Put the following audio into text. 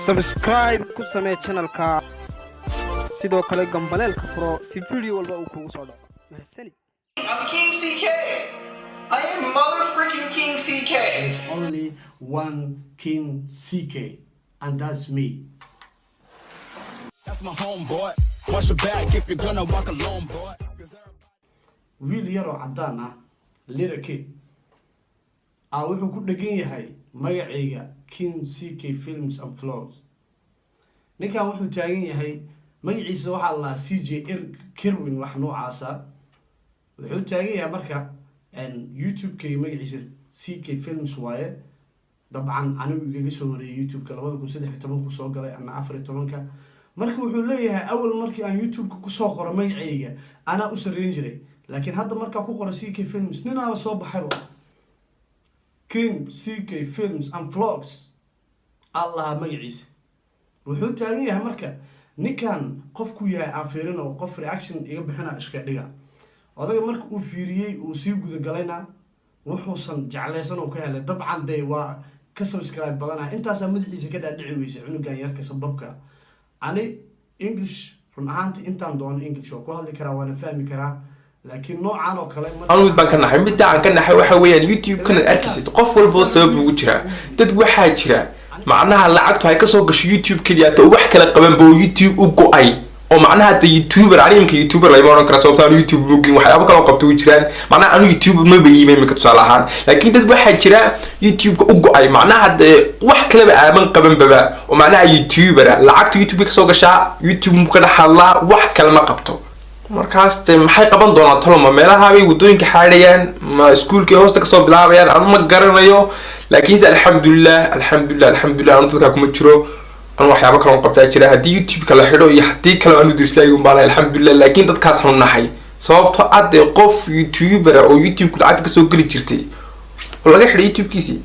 subscribe ku samee channelka sidoo kale gambaleelka furo si video walba uu kugu soo dhaco mahadsanid. I'm King CK. I am motherfucking King CK. There's only one King CK, and that's me. That's my homeboy. Watch your back if you're gonna walk alone, boy. wiil yar oo cadaan ah little kid wuxuu ku dhagan yahay magacayga King CK Films and Vlogs. ninkan wuxuu taagan yahay magaciisa waxa la CJ Kirwin wax noocaasa wuxuu taagan yahay marka YouTube-ka magaciisa CK Films waaye dabcan anigu igaga soo horeeyay YouTube-ka 2013 ku soo galay ama 14ka marka wuxuu leeyahay awal markii aan YouTube-ka ku soo qoro magacayga ana u sareyn jiray laakiin hadda marka ku qoro CK Films ninaaba soo baxayba King CK Films and Vlogs Allah magaciisa wuxuu taagan yahay marka ninkan qofku yahay afirin oo qof reaction iga bixina iska dhiga odaga marka uu fiiriyay uu sii guda galayna wuxuusan jeclaysan oo ka helay dabcan day waa ka subscribe badana intaas madaxiisa ka dhaadhici weysay cunugan yarka sababka ani English run ahaantii intaan doon English oo ku hadli karaa waan fahmi karaa laakiin noocan oo kale أنا بنكر نحن بدأ عن كنا حوي حويا اليوتيوب كنا أركز قفل فوق سبب وجرا تد واحد جرا معناها لعقته هاي كسوق يوتيوب كذا توح كلا قبل بو يوتيوب وقو أي ومعناها يوتيوبر عليه يمكن يوتيوبر لا يبغى نكرا صوتان يوتيوب ممكن واحد أبغى كلام قبته وجرا معناها أنا يوتيوب ما بيجي من كتصالحان لكن تد واحد جرا يوتيوب وقو أي معناها واحد كلا بقى من قبل ببا ومعناها يوتيوبر لعقته يوتيوب كسوق شا يوتيوب ممكن حلا واحد كلام قبته markaas maxay qaban doonaa taloma meelaha ay wadooyinka xaarayaan ma iskuulka hoosta ka soo bilaabayaan aan ma garanayo laakiin alxamdulillah aan dadka kuma jiro aan waxyaabo kale oo qabtaa jira hadii YouTube kala xidho iyo hadii kale aan u dislay uun baa alxamdulillah laakiin dadkaas xun nahay sababtoo qof YouTuber oo YouTube ku lacag ka soo gali jirtay oo laga xidhay YouTube-kiisii